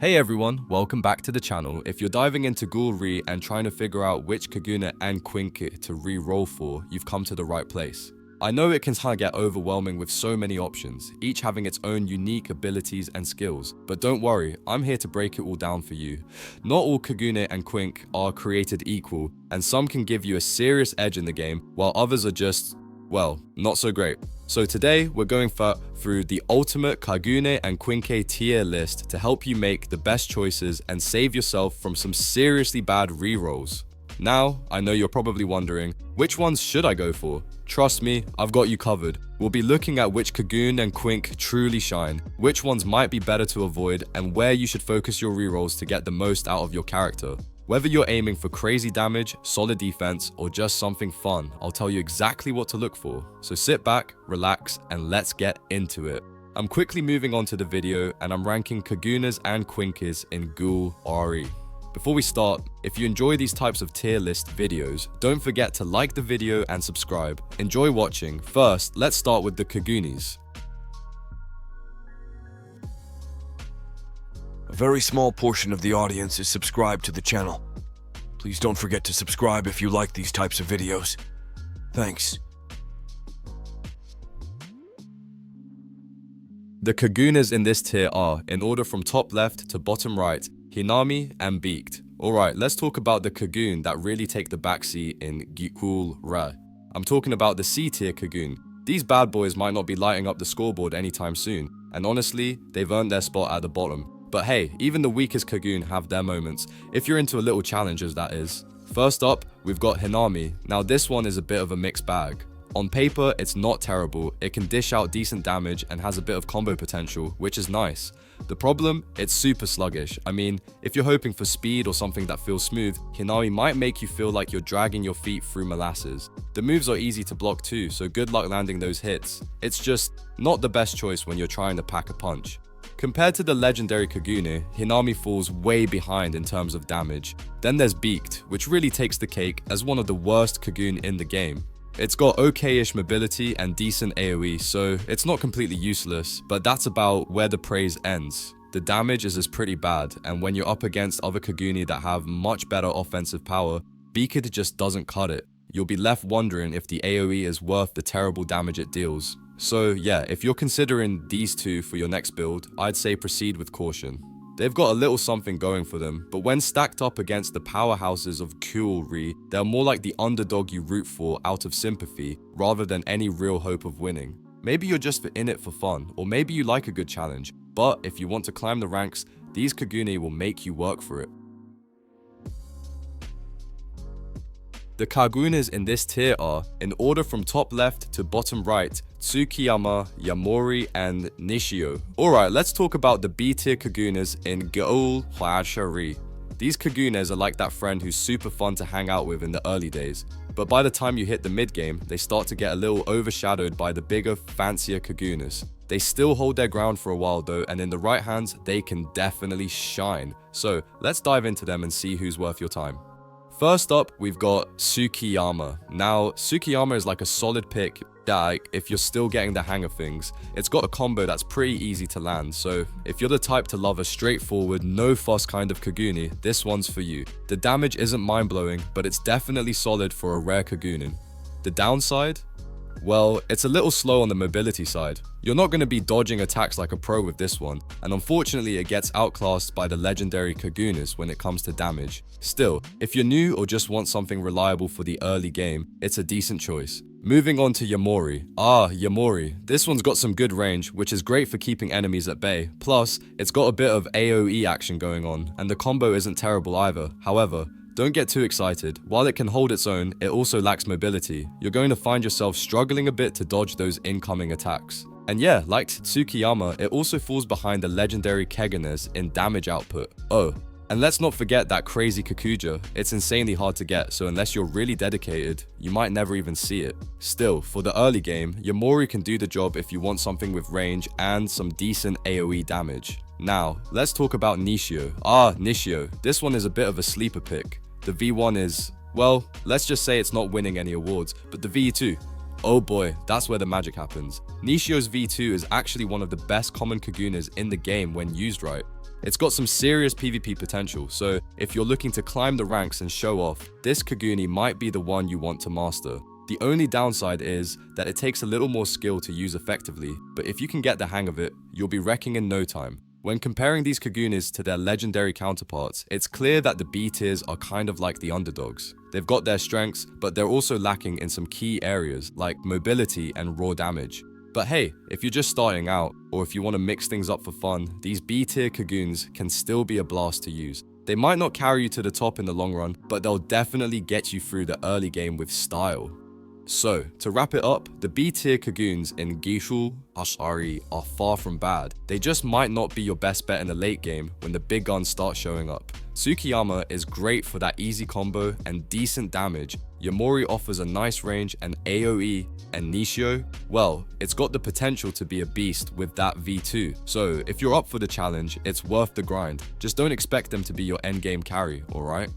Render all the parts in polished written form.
Hey everyone, welcome back to the channel. If you're diving into GHOUL RE and trying to figure out which Kagune and Quinque to re-roll for, you've come to the right place. I know it can kind of get overwhelming with so many options, each having its own unique abilities and skills, but don't worry, I'm here to break it all down for you. Not all Kagune and Quinque are created equal, and some can give you a serious edge in the game, while others are just, well, not so great. So today, we're going through the ultimate Kagune and Quinque tier list to help you make the best choices and save yourself from some seriously bad rerolls. Now, I know you're probably wondering, which ones should I go for? Trust me, I've got you covered. We'll be looking at which Kagune and Quinque truly shine, which ones might be better to avoid, and where you should focus your rerolls to get the most out of your character. Whether you're aiming for crazy damage, solid defense, or just something fun, I'll tell you exactly what to look for. So sit back, relax, and let's get into it. I'm quickly moving on to the video, and I'm ranking Kagunes and Quinques in GHOUL RE. Before we start, if you enjoy these types of tier list videos, don't forget to like the video and subscribe. Enjoy watching. First, let's start with the Kagunes. A very small portion of the audience is subscribed to the channel. Please don't forget to subscribe if you like these types of videos. Thanks. The Kagunes in this tier are, in order from top left to bottom right, Hinami and Beaked. Alright, let's talk about the Kagune that really take the backseat in GHOUL RE. I'm talking about the C tier Kagune. These bad boys might not be lighting up the scoreboard anytime soon, and honestly, they've earned their spot at the bottom. But hey, even the weakest Kagune have their moments, if you're into a little challenges that is. First up, we've got Hinami. Now this one is a bit of a mixed bag. On paper, it's not terrible, it can dish out decent damage and has a bit of combo potential, which is nice. The problem, it's super sluggish. I mean, if you're hoping for speed or something that feels smooth, Hinami might make you feel like you're dragging your feet through molasses. The moves are easy to block too, so good luck landing those hits. It's just not the best choice when you're trying to pack a punch. Compared to the legendary Kagune, Hinami falls way behind in terms of damage. Then there's Beaked, which really takes the cake as one of the worst Kagune in the game. It's got okay-ish mobility and decent AoE, so it's not completely useless, but that's about where the praise ends. The damage is pretty bad, and when you're up against other Kagune that have much better offensive power, Beaked just doesn't cut it. You'll be left wondering if the AoE is worth the terrible damage it deals. So yeah, if you're considering these two for your next build, I'd say proceed with caution. They've got a little something going for them, but when stacked up against the powerhouses of GHOUL RE, they're more like the underdog you root for out of sympathy, rather than any real hope of winning. Maybe you're just in it for fun, or maybe you like a good challenge, but if you want to climb the ranks, these Kagune will make you work for it. The Kagunes in this tier are, in order from top left to bottom right, Tsukiyama, Yamori, and Nishio. Alright, let's talk about the B tier Kagunes in GHOUL RE. These Kagunes are like that friend who's super fun to hang out with in the early days, but by the time you hit the mid game, they start to get a little overshadowed by the bigger, fancier Kagunes. They still hold their ground for a while though, and in the right hands, they can definitely shine. So let's dive into them and see who's worth your time. First up, we've got Tsukiyama. Now, Tsukiyama is like a solid pick, if you're still getting the hang of things. It's got a combo that's pretty easy to land, so if you're the type to love a straightforward, no fuss kind of Kagune, this one's for you. The damage isn't mind-blowing, but it's definitely solid for a rare Kagune. The downside? Well, it's a little slow on the mobility side. You're not going to be dodging attacks like a pro with this one, and unfortunately it gets outclassed by the legendary Kagunes when it comes to damage. Still, if you're new or just want something reliable for the early game, it's a decent choice. Moving on to Yamori. Yamori. This one's got some good range, which is great for keeping enemies at bay. Plus, it's got a bit of AoE action going on, and the combo isn't terrible either. However, don't get too excited. While it can hold its own, it also lacks mobility. You're going to find yourself struggling a bit to dodge those incoming attacks. And yeah, like Tsukiyama, it also falls behind the legendary Kagunes in damage output. Oh, and let's not forget that crazy Kakuja. It's insanely hard to get, so unless you're really dedicated, you might never even see it. Still, for the early game, Yamori can do the job if you want something with range and some decent AoE damage. Now, let's talk about Nishio. Nishio. This one is a bit of a sleeper pick. The V1 is, well, let's just say it's not winning any awards, but the V2, oh boy, that's where the magic happens. Nishio's V2 is actually one of the best common Kagunes in the game when used right. It's got some serious PvP potential, so if you're looking to climb the ranks and show off, this Kagune might be the one you want to master. The only downside is that it takes a little more skill to use effectively, but if you can get the hang of it, you'll be wrecking in no time. When comparing these Kagunes to their legendary counterparts, it's clear that the B tiers are kind of like the underdogs. They've got their strengths, but they're also lacking in some key areas like mobility and raw damage. But hey, if you're just starting out, or if you want to mix things up for fun, these B tier Kagunes can still be a blast to use. They might not carry you to the top in the long run, but they'll definitely get you through the early game with style. So, to wrap it up, the B tier Kagunes in GHOUL RE are far from bad. They just might not be your best bet in the late game when the big guns start showing up. Tsukiyama is great for that easy combo and decent damage. Yamori offers a nice range and AoE, and Nishio, well, it's got the potential to be a beast with that V2. So, if you're up for the challenge, it's worth the grind. Just don't expect them to be your endgame carry, alright?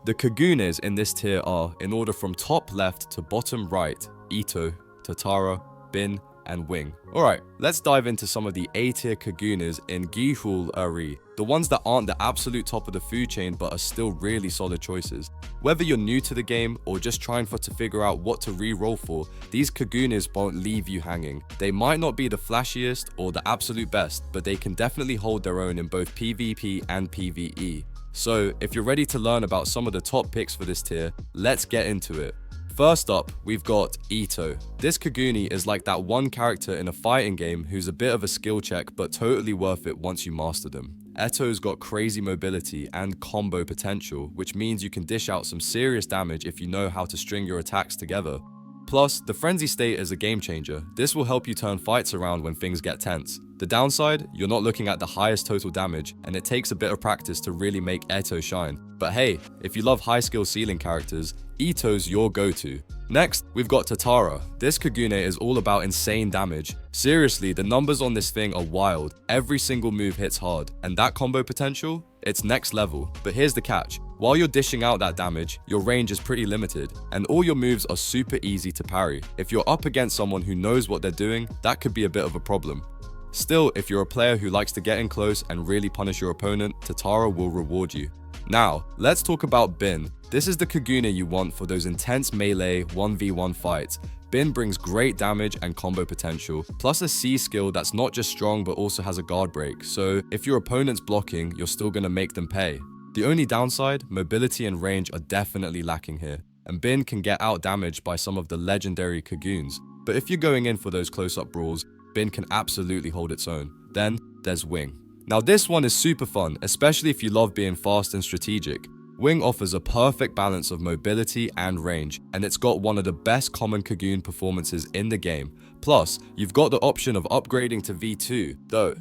The Kagunes in this tier are, in order from top left to bottom right, Ito, Tatara, Bin, and Wing. Alright, let's dive into some of the A tier Kagunes in GHOUL RE, the ones that aren't the absolute top of the food chain but are still really solid choices. Whether you're new to the game or just trying to figure out what to re-roll for, these Kagunes won't leave you hanging. They might not be the flashiest or the absolute best, but they can definitely hold their own in both PvP and PvE. So, if you're ready to learn about some of the top picks for this tier, let's get into it. First up, we've got Ito. This Kagune is like that one character in a fighting game who's a bit of a skill check but totally worth it once you master them. Ito's got crazy mobility and combo potential, which means you can dish out some serious damage if you know how to string your attacks together. Plus, the frenzy state is a game changer. This will help you turn fights around when things get tense. The downside, you're not looking at the highest total damage, and it takes a bit of practice to really make Ito shine. But hey, if you love high skill ceiling characters, Ito's your go-to. Next, we've got Tatara. This Kagune is all about insane damage. Seriously, the numbers on this thing are wild. Every single move hits hard, and that combo potential? It's next level. But here's the catch. While you're dishing out that damage, your range is pretty limited, and all your moves are super easy to parry. If you're up against someone who knows what they're doing, that could be a bit of a problem. Still, if you're a player who likes to get in close and really punish your opponent, Tatara will reward you. Now, let's talk about Bin. This is the Kagune you want for those intense melee 1v1 fights. Bin brings great damage and combo potential, plus a C skill that's not just strong but also has a guard break, so if your opponent's blocking, you're still gonna make them pay. The only downside, mobility and range are definitely lacking here, and Bin can get out damaged by some of the legendary Kagunes. But if you're going in for those close-up brawls, Bin can absolutely hold its own. Then, there's Wing. Now this one is super fun, especially if you love being fast and strategic. Wing offers a perfect balance of mobility and range, and it's got one of the best common Kagune performances in the game. Plus, you've got the option of upgrading to V2, though,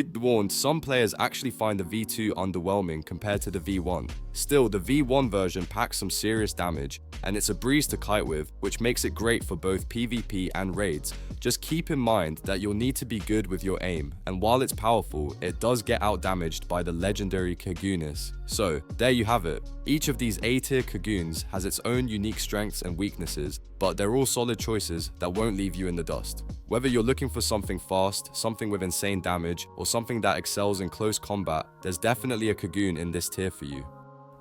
be warned, some players actually find the V2 underwhelming compared to the V1. Still, the V1 version packs some serious damage, and it's a breeze to kite with, which makes it great for both PvP and raids. Just keep in mind that you'll need to be good with your aim, and while it's powerful, it does get out damaged by the legendary Kagunes. So, there you have it. Each of these A-tier Kagunes has its own unique strengths and weaknesses, but they're all solid choices that won't leave you in the dust. Whether you're looking for something fast, something with insane damage, or something that excels in close combat, there's definitely a Kagune in this tier for you.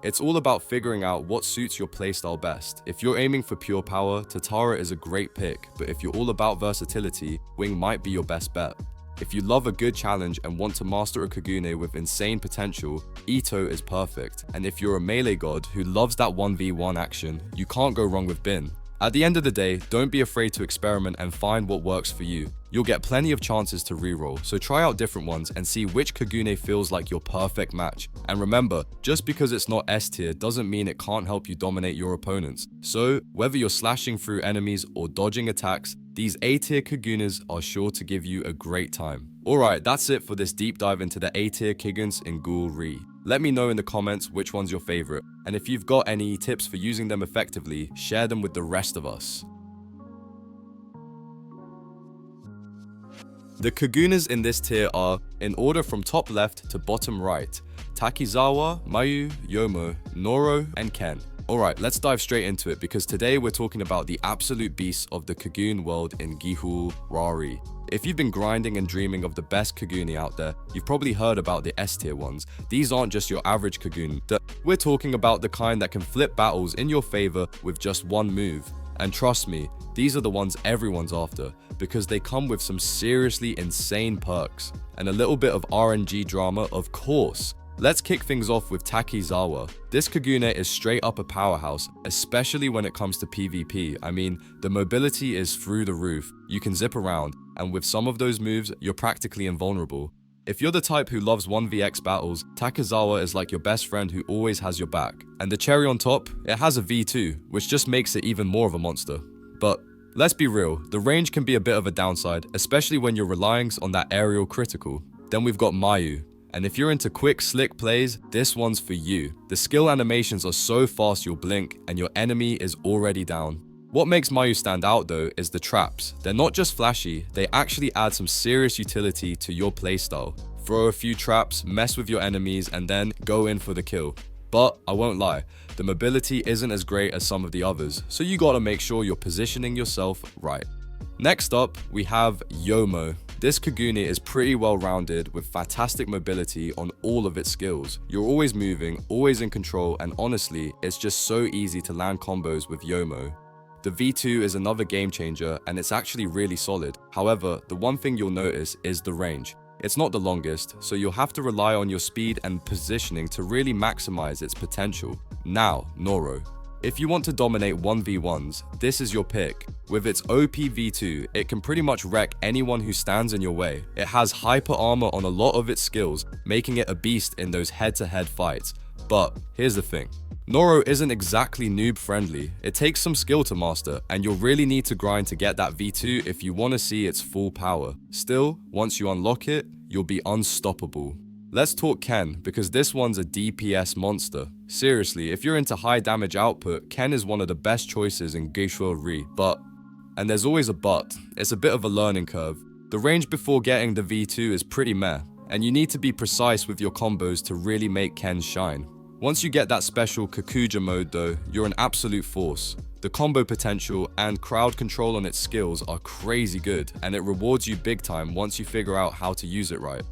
It's all about figuring out what suits your playstyle best. If you're aiming for pure power, Tatara is a great pick, but if you're all about versatility, Wing might be your best bet. If you love a good challenge and want to master a Kagune with insane potential, Ito is perfect. And if you're a melee god who loves that 1v1 action, you can't go wrong with Bin. At the end of the day, don't be afraid to experiment and find what works for you. You'll get plenty of chances to reroll, so try out different ones and see which Kagune feels like your perfect match. And remember, just because it's not S tier doesn't mean it can't help you dominate your opponents. So, whether you're slashing through enemies or dodging attacks, these A-tier Kagunes are sure to give you a great time. Alright, that's it for this deep dive into the A-tier Kagunes in GHOUL RE. Let me know in the comments which one's your favorite, and if you've got any tips for using them effectively, share them with the rest of us. The Kagunes in this tier are, in order from top left to bottom right, Takizawa, Mayu, Yomo, Noro, and Ken. Alright, let's dive straight into it because today we're talking about the absolute beasts of the Kagune world in GHOUL RE. If you've been grinding and dreaming of the best Kagune out there, you've probably heard about the S tier ones. These aren't just your average Kagune. We're talking about the kind that can flip battles in your favor with just one move. And trust me, these are the ones everyone's after because they come with some seriously insane perks and a little bit of RNG drama, of course. Let's kick things off with Takizawa. This Kagune is straight up a powerhouse, especially when it comes to PvP. I mean, the mobility is through the roof. You can zip around, and with some of those moves, you're practically invulnerable. If you're the type who loves 1vx battles, Takizawa is like your best friend who always has your back. And the cherry on top, it has a V2, which just makes it even more of a monster. But let's be real, the range can be a bit of a downside, especially when you're relying on that aerial critical. Then we've got Mayu. And if you're into quick, slick plays, this one's for you. The skill animations are so fast you'll blink and your enemy is already down. What makes Mayu stand out though is the traps. They're not just flashy, they actually add some serious utility to your playstyle. Throw a few traps, mess with your enemies, and then go in for the kill. But I won't lie, the mobility isn't as great as some of the others, so you gotta make sure you're positioning yourself right. Next up, we have Yomo. This Kagune is pretty well rounded with fantastic mobility on all of its skills. You're always moving, always in control, and honestly, it's just so easy to land combos with Yomo. The V2 is another game changer and it's actually really solid. However, the one thing you'll notice is the range. It's not the longest, so you'll have to rely on your speed and positioning to really maximize its potential. Now, Noro. If you want to dominate 1v1s, this is your pick. With its OP V2, it can pretty much wreck anyone who stands in your way. It has hyper armor on a lot of its skills, making it a beast in those head-to-head fights. But here's the thing. Noro isn't exactly noob friendly. It takes some skill to master, and you'll really need to grind to get that V2 if you want to see its full power. Still, once you unlock it, you'll be unstoppable. Let's talk Ken, because this one's a DPS monster. Seriously, if you're into high damage output, Ken is one of the best choices in GHOUL RE, but, and there's always a but, it's a bit of a learning curve. The range before getting the V2 is pretty meh, and you need to be precise with your combos to really make Ken shine. Once you get that special Kakuja mode though, you're an absolute force. The combo potential and crowd control on its skills are crazy good, and it rewards you big time once you figure out how to use it right.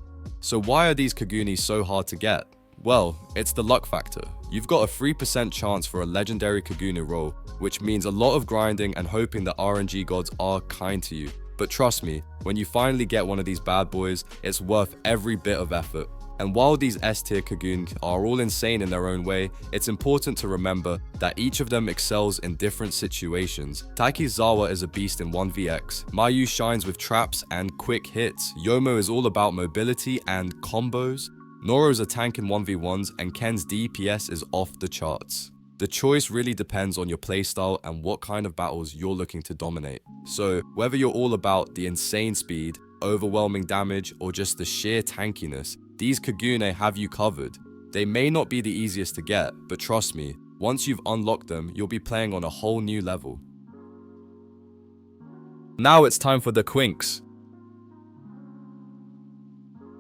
So why are these Kagunes so hard to get? Well, it's the luck factor. You've got a 3% chance for a legendary Kagune roll, which means a lot of grinding and hoping that RNG gods are kind to you. But trust me, when you finally get one of these bad boys, it's worth every bit of effort. And while these S-tier Kagune are all insane in their own way, it's important to remember that each of them excels in different situations. Takizawa is a beast in 1vx, Mayu shines with traps and quick hits, Yomo is all about mobility and combos, Noro's a tank in 1v1s, and Ken's DPS is off the charts. The choice really depends on your playstyle and what kind of battles you're looking to dominate. So whether you're all about the insane speed, overwhelming damage, or just the sheer tankiness, these Kagune have you covered. They may not be the easiest to get, but trust me, once you've unlocked them, you'll be playing on a whole new level. Now it's time for the Quinques.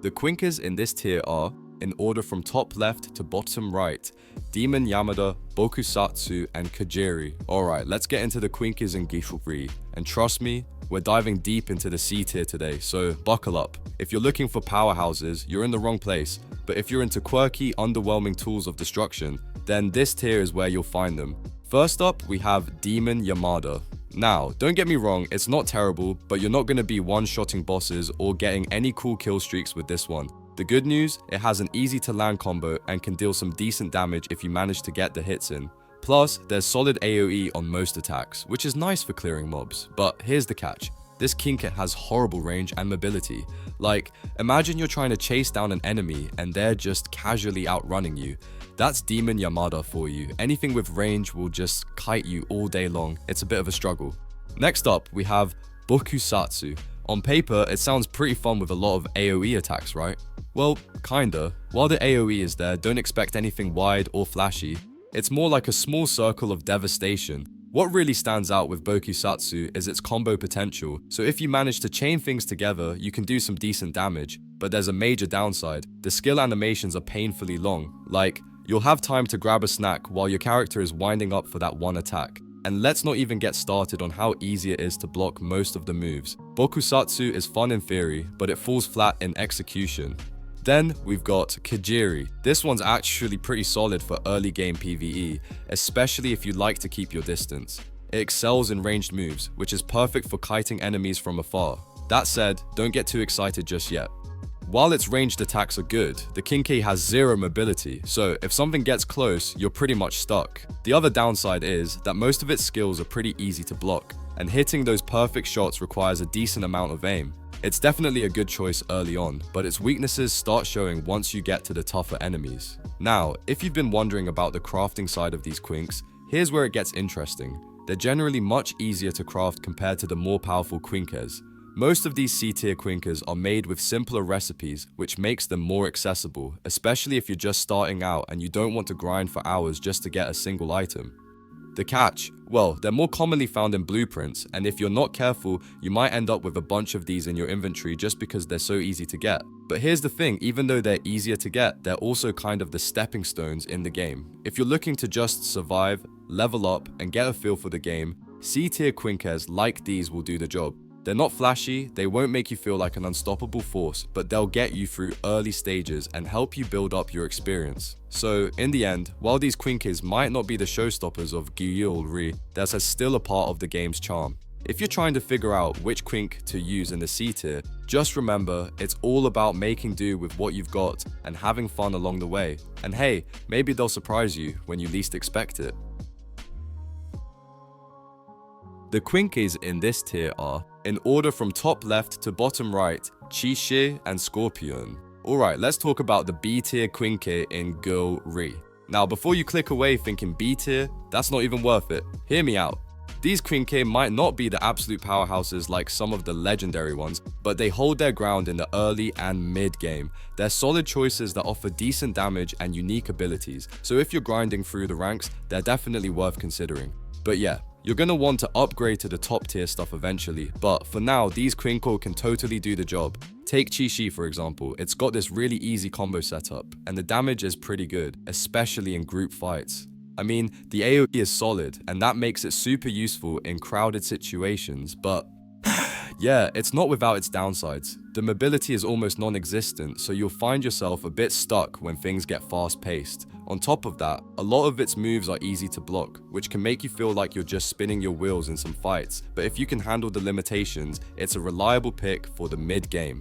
The Quinques in this tier are, in order from top left to bottom right, Demon Yamada, Bokusatsu, and Kajiri. Alright, let's get into the Quinques in GHOUL RE. And trust me, we're diving deep into the C tier today, so buckle up. If you're looking for powerhouses, you're in the wrong place. But if you're into quirky, underwhelming tools of destruction, then this tier is where you'll find them. First up, we have Demon Yamada. Now, don't get me wrong, it's not terrible, but you're not going to be one-shotting bosses or getting any cool kill streaks with this one. The good news, it has an easy to land combo and can deal some decent damage if you manage to get the hits in. Plus, there's solid AoE on most attacks, which is nice for clearing mobs. But here's the catch. This Quinque has horrible range and mobility. Like, imagine you're trying to chase down an enemy and they're just casually outrunning you. That's Demon Yamada for you. Anything with range will just kite you all day long. It's a bit of a struggle. Next up, we have Bokusatsu. On paper, it sounds pretty fun with a lot of AoE attacks, right? Well, kinda. While the AoE is there, don't expect anything wide or flashy. It's more like a small circle of devastation. What really stands out with Bokusatsu is its combo potential, so if you manage to chain things together, you can do some decent damage. But there's a major downside. The skill animations are painfully long. Like, You'll have time to grab a snack while your character is winding up for that one attack. And let's not even get started on how easy it is to block most of the moves. Bokusatsu is fun in theory, but it falls flat in execution. Then we've got Kagure. This one's actually pretty solid for early game PvE, especially if you like to keep your distance. It excels in ranged moves, which is perfect for kiting enemies from afar. That said, don't get too excited just yet. While its ranged attacks are good, the Quinque has zero mobility, so if something gets close, you're pretty much stuck. The other downside is that most of its skills are pretty easy to block, and hitting those perfect shots requires a decent amount of aim. It's definitely a good choice early on, but its weaknesses start showing once you get to the tougher enemies. Now, if you've been wondering about the crafting side of these Quinques, here's where it gets interesting. They're generally much easier to craft compared to the more powerful Quinques. Most of these C-tier Quinques are made with simpler recipes, which makes them more accessible, especially if you're just starting out and you don't want to grind for hours just to get a single item. The catch? Well, they're more commonly found in blueprints, and if you're not careful, you might end up with a bunch of these in your inventory just because they're so easy to get. But here's the thing, even though they're easier to get, they're also kind of the stepping stones in the game. If you're looking to just survive, level up, and get a feel for the game, C-tier Quinques like these will do the job. They're not flashy, they won't make you feel like an unstoppable force, but they'll get you through early stages and help you build up your experience. So, in the end, while these Quinques might not be the showstoppers of GHOUL RE, they're still a part of the game's charm. If you're trying to figure out which Quinque to use in the C tier, just remember, it's all about making do with what you've got and having fun along the way. And hey, maybe they'll surprise you when you least expect it. The Quinques in this tier are, in order from top left to bottom right, Qixi and Scorpion. Alright, let's talk about the B tier Quinque in GHOUL RE. Now before you click away thinking B tier, that's not even worth it. Hear me out. These Quinque might not be the absolute powerhouses like some of the legendary ones, but they hold their ground in the early and mid game. They're solid choices that offer decent damage and unique abilities, so if you're grinding through the ranks, they're definitely worth considering. But yeah, you're gonna want to upgrade to the top tier stuff eventually, but for now, these Quinque can totally do the job. Take Qixi for example, it's got this really easy combo setup, and the damage is pretty good, especially in group fights. I mean, the AoE is solid, and that makes it super useful in crowded situations, but yeah, it's not without its downsides. The mobility is almost non-existent, so you'll find yourself a bit stuck when things get fast-paced. On top of that, a lot of its moves are easy to block, which can make you feel like you're just spinning your wheels in some fights, but if you can handle the limitations, it's a reliable pick for the mid-game.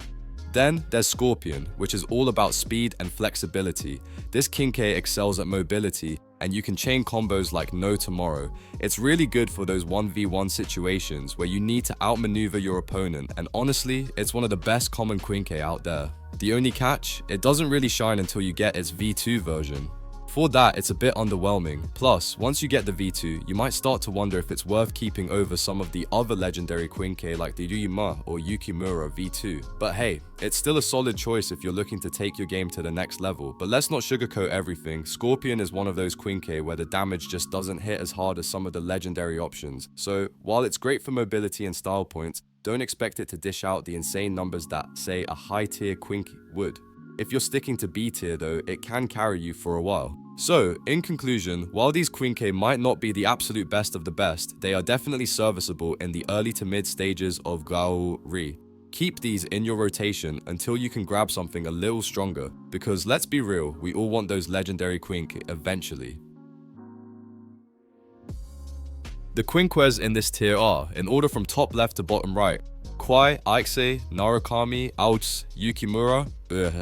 Then there's Scorpion, which is all about speed and flexibility. This Quinque excels at mobility, and you can chain combos like no tomorrow. It's really good for those 1v1 situations where you need to outmaneuver your opponent, and honestly, it's one of the best common Quinque out there. The only catch? It doesn't really shine until you get its V2 version. For that, it's a bit underwhelming. Plus, once you get the V2, you might start to wonder if it's worth keeping over some of the other legendary Quinque like the Ryuma or Yukimura V2. But hey, it's still a solid choice if you're looking to take your game to the next level. But let's not sugarcoat everything. Scorpion is one of those Quinque where the damage just doesn't hit as hard as some of the legendary options. So, while it's great for mobility and style points, don't expect it to dish out the insane numbers that, say, a high tier Quinque would. If you're sticking to B tier though, it can carry you for a while. So, in conclusion, while these Quinque might not be the absolute best of the best, they are definitely serviceable in the early to mid stages of GHOUL RE. Keep these in your rotation until you can grab something a little stronger, because let's be real, we all want those legendary Quinque eventually. The Quinques in this tier are, in order from top left to bottom right, Kwai, Aixe, Narukami, Aots, Yukimura,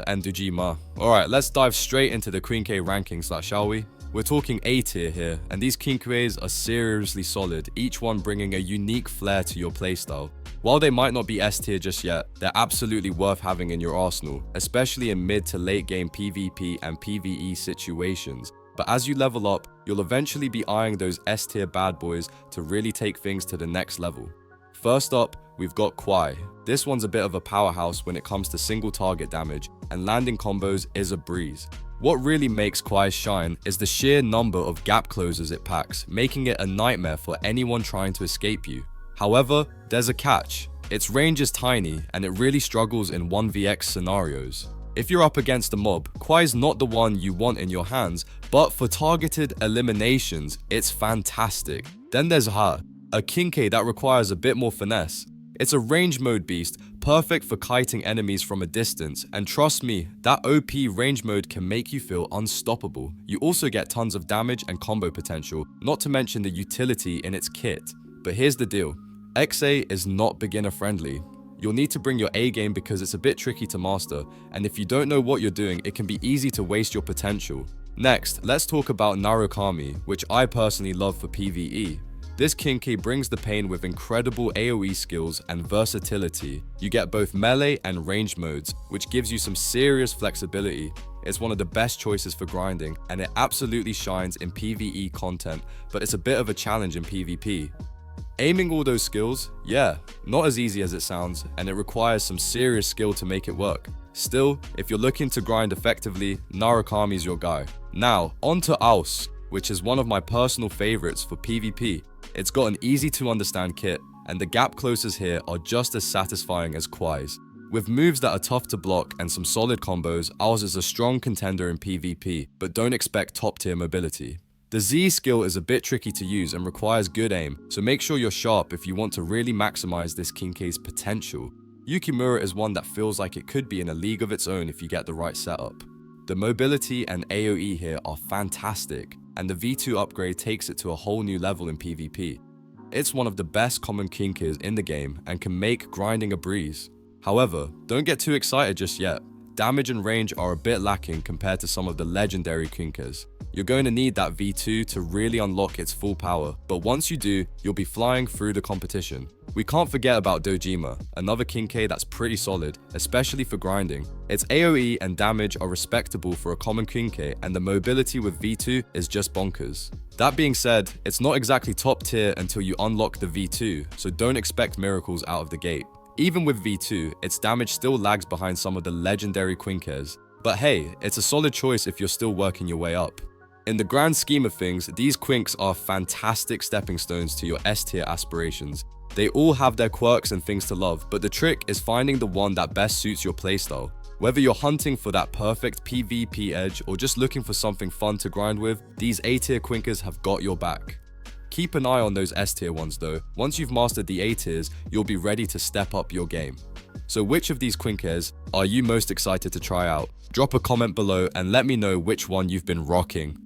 and Dujima. Alright, let's dive straight into the Quinque rankings, shall we? We're talking A tier here, and these Quinques are seriously solid, each one bringing a unique flair to your playstyle. While they might not be S tier just yet, they're absolutely worth having in your arsenal, especially in mid to late game PvP and PvE situations. But as you level up, you'll eventually be eyeing those S tier bad boys to really take things to the next level. First up, we've got Kwai. This one's a bit of a powerhouse when it comes to single target damage, and landing combos is a breeze. What really makes Kwai shine is the sheer number of gap closers it packs, making it a nightmare for anyone trying to escape you. However, there's a catch. Its range is tiny, and it really struggles in 1vx scenarios. If you're up against a mob, Quai's not the one you want in your hands, but for targeted eliminations, it's fantastic. Then there's GHOUL, a Quinque that requires a bit more finesse. It's a range mode beast, perfect for kiting enemies from a distance, and trust me, that OP range mode can make you feel unstoppable. You also get tons of damage and combo potential, not to mention the utility in its kit. But here's the deal, XA is not beginner friendly. You'll need to bring your A game because it's a bit tricky to master, and if you don't know what you're doing, it can be easy to waste your potential. Next, let's talk about Narukami, which I personally love for PvE. This Quinque brings the pain with incredible AoE skills and versatility. You get both melee and range modes, which gives you some serious flexibility. It's one of the best choices for grinding, and it absolutely shines in PvE content, but it's a bit of a challenge in PvP. Aiming all those skills, yeah, not as easy as it sounds, and it requires some serious skill to make it work. Still, if you're looking to grind effectively, Narukami's your guy. Now, on to Aus, which is one of my personal favorites for PvP. It's got an easy to understand kit, and the gap closers here are just as satisfying as Quai's. With moves that are tough to block and some solid combos, Aus is a strong contender in PvP, but don't expect top tier mobility. The Z skill is a bit tricky to use and requires good aim, so make sure you're sharp if you want to really maximize this Quinque's potential. Yukimura is one that feels like it could be in a league of its own if you get the right setup. The mobility and AoE here are fantastic, and the V2 upgrade takes it to a whole new level in PvP. It's one of the best common Quinques in the game and can make grinding a breeze. However, don't get too excited just yet. Damage and range are a bit lacking compared to some of the legendary Quinques. You're going to need that V2 to really unlock its full power, but once you do, you'll be flying through the competition. We can't forget about Dojima, another Quinque that's pretty solid, especially for grinding. Its AoE and damage are respectable for a common Quinque, and the mobility with V2 is just bonkers. That being said, it's not exactly top tier until you unlock the V2, so don't expect miracles out of the gate. Even with V2, its damage still lags behind some of the legendary Quinques. But hey, it's a solid choice if you're still working your way up. In the grand scheme of things, these Quinques are fantastic stepping stones to your S tier aspirations. They all have their quirks and things to love, but the trick is finding the one that best suits your playstyle. Whether you're hunting for that perfect PvP edge or just looking for something fun to grind with, these A tier Quinques have got your back. Keep an eye on those S tier ones though. Once you've mastered the A tiers, you'll be ready to step up your game. So which of these Quinques are you most excited to try out? Drop a comment below and let me know which one you've been rocking.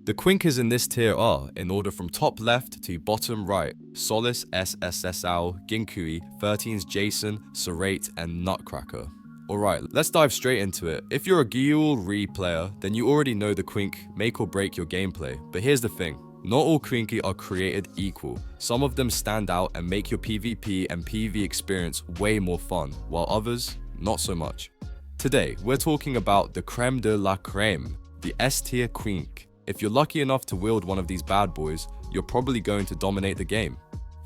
The Quinques in this tier are, in order from top left to bottom right, Solis, SSSL, Ginkui, 13's Jason, Serate, and Nutcracker. Alright, let's dive straight into it. If you're a GHOUL RE player, then you already know the Quinque make or break your gameplay. But here's the thing, not all Quinque are created equal. Some of them stand out and make your PvP and PvE experience way more fun, while others, not so much. Today, we're talking about the creme de la creme, the S tier Quinque. If you're lucky enough to wield one of these bad boys, you're probably going to dominate the game.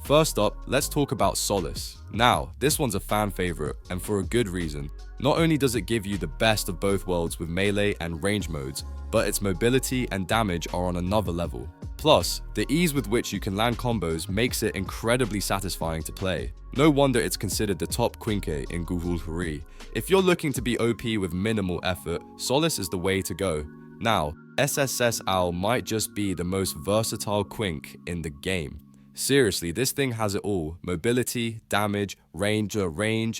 First up, let's talk about Solis. Now, this one's a fan favorite, and for a good reason. Not only does it give you the best of both worlds with melee and range modes, but its mobility and damage are on another level. Plus, the ease with which you can land combos makes it incredibly satisfying to play. No wonder it's considered the top Quinque in GHOUL RE. If you're looking to be OP with minimal effort, Solis is the way to go. Now, SSSL might just be the most versatile Quinque in the game. Seriously, this thing has it all: mobility, damage, range,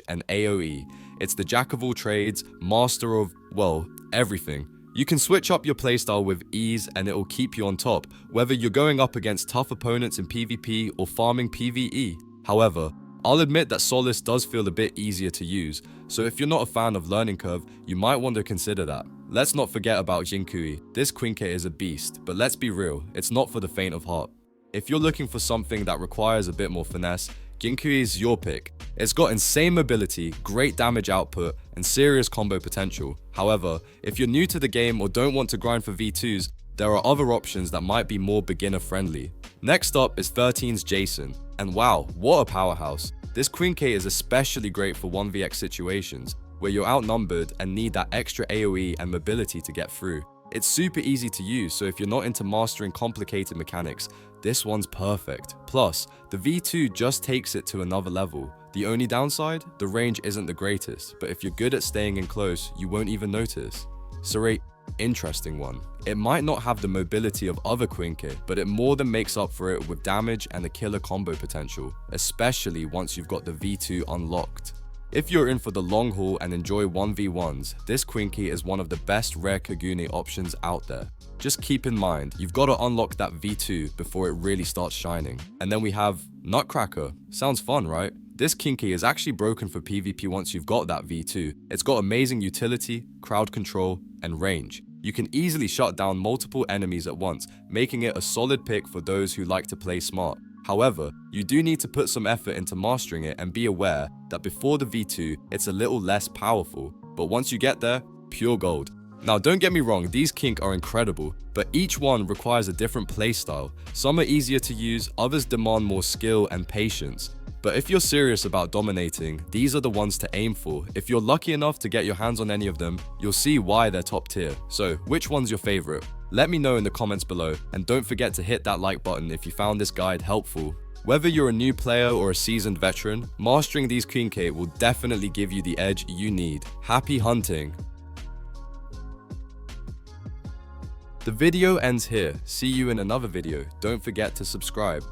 and AoE. It's the jack of all trades, master of, well, everything. You can switch up your playstyle with ease and it'll keep you on top, whether you're going up against tough opponents in PvP or farming PvE. However, I'll admit that Solis does feel a bit easier to use, so if you're not a fan of learning curve, you might want to consider that. Let's not forget about Ginkui. This Quinque is a beast, but let's be real, it's not for the faint of heart. If you're looking for something that requires a bit more finesse, Ginkui is your pick. It's got insane mobility, great damage output, and serious combo potential. However, if you're new to the game or don't want to grind for V2s, there are other options that might be more beginner friendly. Next up is 13's Jason, and wow, what a powerhouse. This Quinque is especially great for 1vx situations, where you're outnumbered and need that extra AoE and mobility to get through. It's super easy to use, so if you're not into mastering complicated mechanics, this one's perfect. Plus, the V2 just takes it to another level. The only downside? The range isn't the greatest, but if you're good at staying in close, you won't even notice. Serate, interesting one. It might not have the mobility of other Quinque, but it more than makes up for it with damage and the killer combo potential, especially once you've got the V2 unlocked. If you're in for the long haul and enjoy 1v1s, this Quinque is one of the best rare Kagune options out there. Just keep in mind, you've got to unlock that V2 before it really starts shining. And then we have Nutcracker. Sounds fun, right? This Quinque is actually broken for PvP once you've got that V2. It's got amazing utility, crowd control, and range. You can easily shut down multiple enemies at once, making it a solid pick for those who like to play smart. However, you do need to put some effort into mastering it and be aware that before the V2, it's a little less powerful, but once you get there, pure gold. Now don't get me wrong, these Quinque are incredible, but each one requires a different playstyle. Some are easier to use, others demand more skill and patience. But if you're serious about dominating, these are the ones to aim for. If you're lucky enough to get your hands on any of them, you'll see why they're top tier. So which one's your favorite? Let me know in the comments below, and don't forget to hit that like button if you found this guide helpful. Whether you're a new player or a seasoned veteran, mastering these Quinque will definitely give you the edge you need. Happy hunting! The video ends here. See you in another video. Don't forget to subscribe.